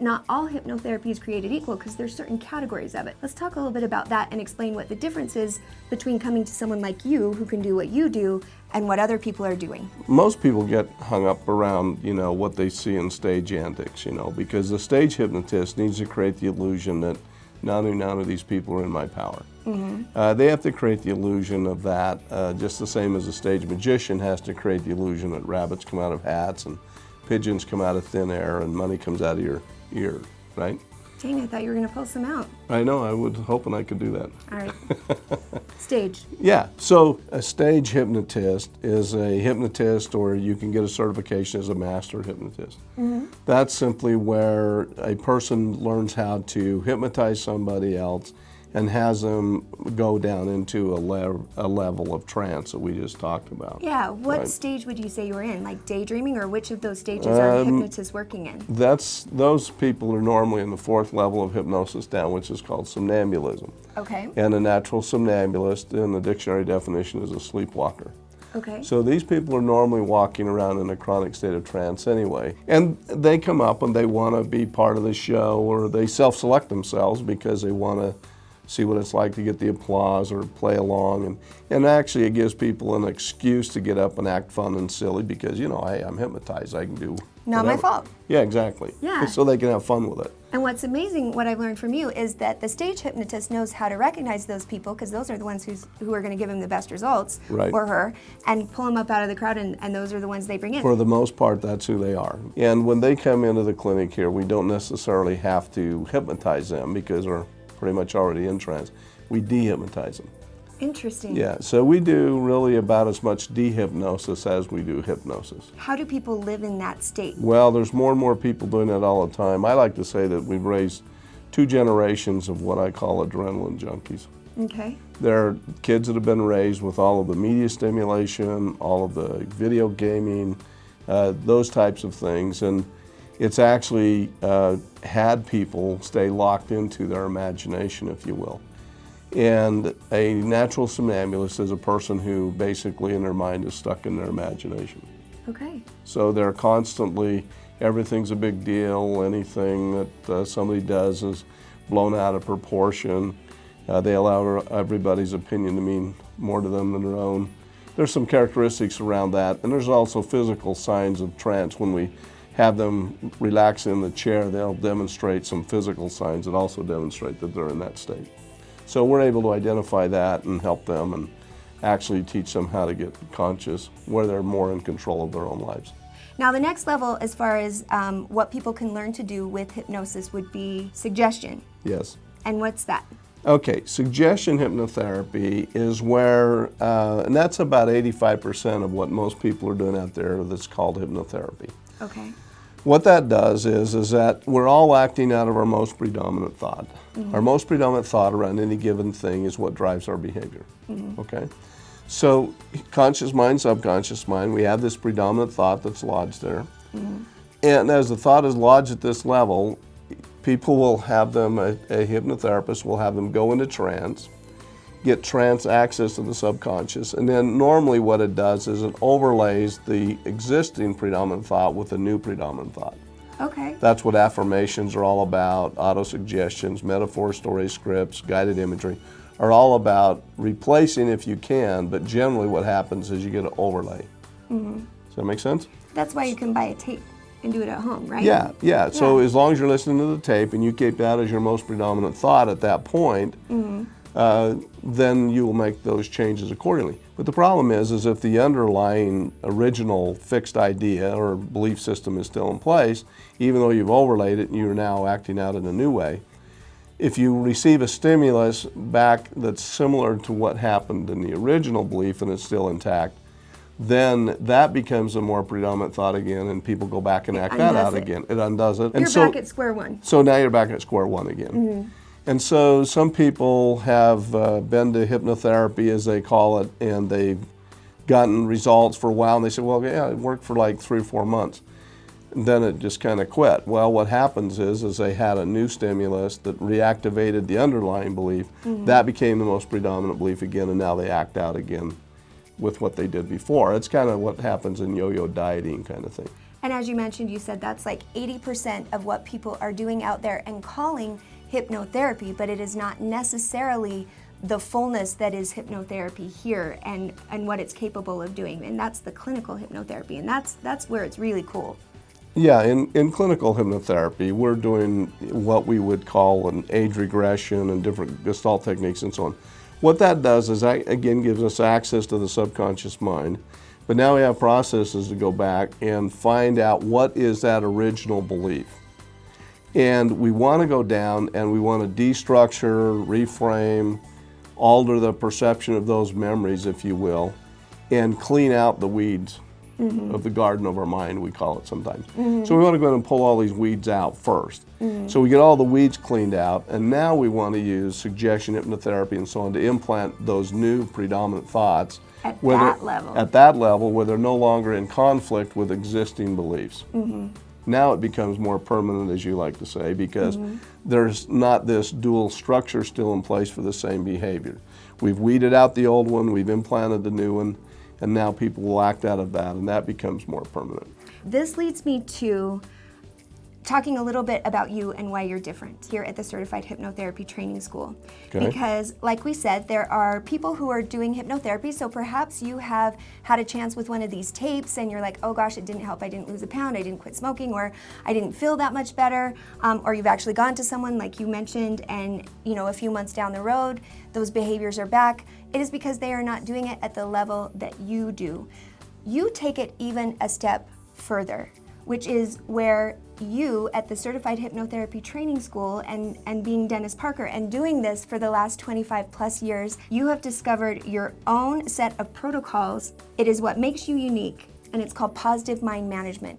not all hypnotherapy is created equal because there's certain categories of it. Let's talk a little bit about that and explain what the difference is between coming to someone like you who can do what you do and what other people are doing. Most people get hung up around, what they see in stage antics, because the stage hypnotist needs to create the illusion that none of these people are in my power. They have to create the illusion of that, just the same as a stage magician has to create the illusion that rabbits come out of hats and pigeons come out of thin air and money comes out of your ear, right? Dang, I thought you were going to pull some out. I know, I was hoping I could do that. All right. Stage. Yeah, so a stage hypnotist is a hypnotist, or you can get a certification as a master hypnotist. That's simply where a person learns how to hypnotize somebody else and has them go down into a level of trance that we just talked about. Yeah, what stage would you say you were in? Like daydreaming, or which of those stages are hypnotists working in? Those people are normally in the fourth level of hypnosis down, which is called somnambulism. Okay. And a natural somnambulist in the dictionary definition is a sleepwalker. Okay. So these people are normally walking around in a chronic state of trance anyway. And they come up and they want to be part of the show, or they self-select themselves because they want to see what it's like to get the applause or play along. And actually it gives people an excuse to get up and act fun and silly because, hey, I'm hypnotized, I can do Not whatever. my fault. Yeah, exactly. Yeah. So they can have fun with it. And what's amazing, what I've learned from you, is that the stage hypnotist knows how to recognize those people, because those are the ones who are going to give him the best results, Right. or her, and pull them up out of the crowd, and those are the ones they bring in. For the most part, that's who they are. And when they come into the clinic here, we don't necessarily have to hypnotize them because we're pretty much already in trance. We de-hypnotize them. Interesting. Yeah, so we do really about as much de-hypnosis as we do hypnosis. How do people live in that state? Well, there's more and more people doing that all the time. I like to say that we've raised 2 generations of what I call adrenaline junkies. Okay. They're kids that have been raised with all of the media stimulation, all of the video gaming, those types of things. And it's actually had people stay locked into their imagination, if you will. And a natural somnambulist is a person who basically in their mind is stuck in their imagination. Okay. So they're constantly, everything's a big deal, anything that somebody does is blown out of proportion. They allow everybody's opinion to mean more to them than their own. There's some characteristics around that, and there's also physical signs of trance. When we have them relax in the chair, they'll demonstrate some physical signs that also demonstrate that they're in that state. So we're able to identify that and help them and actually teach them how to get conscious where they're more in control of their own lives. Now the next level, as far as what people can learn to do with hypnosis, would be suggestion. Yes. And what's that? Okay, suggestion hypnotherapy is where, and that's about 85% of what most people are doing out there that's called hypnotherapy. Okay. What that does is that we're all acting out of our most predominant thought. Our most predominant thought around any given thing is what drives our behavior, okay? So conscious mind, subconscious mind, we have this predominant thought that's lodged there. And as the thought is lodged at this level, people will have them, a hypnotherapist will have them go into trance, get trance access to the subconscious, and then normally what it does is it overlays the existing predominant thought with a new predominant thought. Okay. That's what affirmations are all about, autosuggestions, metaphor, story scripts, guided imagery, are all about replacing if you can, but generally what happens is you get an overlay. Does that make sense? That's why you can buy a tape and do it at home, right? Yeah. So as long as you're listening to the tape and you keep that as your most predominant thought at that point, then you will make those changes accordingly. But the problem is if the underlying original fixed idea or belief system is still in place, even though you've overlaid it and you're now acting out in a new way, if you receive a stimulus back that's similar to what happened in the original belief and it's still intact, then that becomes a more predominant thought again, and people go back and act that out again. It undoes it. You're back at square one. So now you're back at square one again. And so some people have been to hypnotherapy, as they call it, and they've gotten results for a while, and they say, well, yeah, it worked for like 3 or 4 months. And then it just kind of quit. Well, what happens is they had a new stimulus that reactivated the underlying belief. That became the most predominant belief again, and now they act out again with what they did before. It's kind of what happens in yo-yo dieting kind of thing. And as you mentioned, you said that's like 80% of what people are doing out there and calling hypnotherapy, but it is not necessarily the fullness that is hypnotherapy here and what it's capable of doing. And that's the clinical hypnotherapy, and that's where it's really cool. Yeah, in clinical hypnotherapy, we're doing what we would call an age regression and different Gestalt techniques and so on. What that does is, again, gives us access to the subconscious mind, but now we have processes to go back and find out what is that original belief. And we want to go down and we want to destructure, reframe, alter the perception of those memories, if you will, and clean out the weeds. Of the garden of our mind, we call it sometimes. So we want to go ahead and pull all these weeds out first. So we get all the weeds cleaned out, and now we want to use suggestion, hypnotherapy, and so on to implant those new predominant thoughts. At that level. At that level, where they're no longer in conflict with existing beliefs. Now it becomes more permanent, as you like to say, because there's not this dual structure still in place for the same behavior. We've weeded out the old one, we've implanted the new one, and now people will act out of that, and that becomes more permanent. This leads me to talking a little bit about you and why you're different here at the Certified Hypnotherapy Training School. Okay. Because, like we said, there are people who are doing hypnotherapy, so perhaps you have had a chance with one of these tapes and you're like, oh gosh, it didn't help, I didn't lose a pound, I didn't quit smoking, or I didn't feel that much better, or you've actually gone to someone like you mentioned and a few months down the road, those behaviors are back. It is because they are not doing it at the level that you do. You take it even a step further, which is where you at the Certified Hypnotherapy Training School and being Dennis Parker and doing this for the last 25 plus years, you have discovered your own set of protocols. It is what makes you unique, and it's called positive mind management.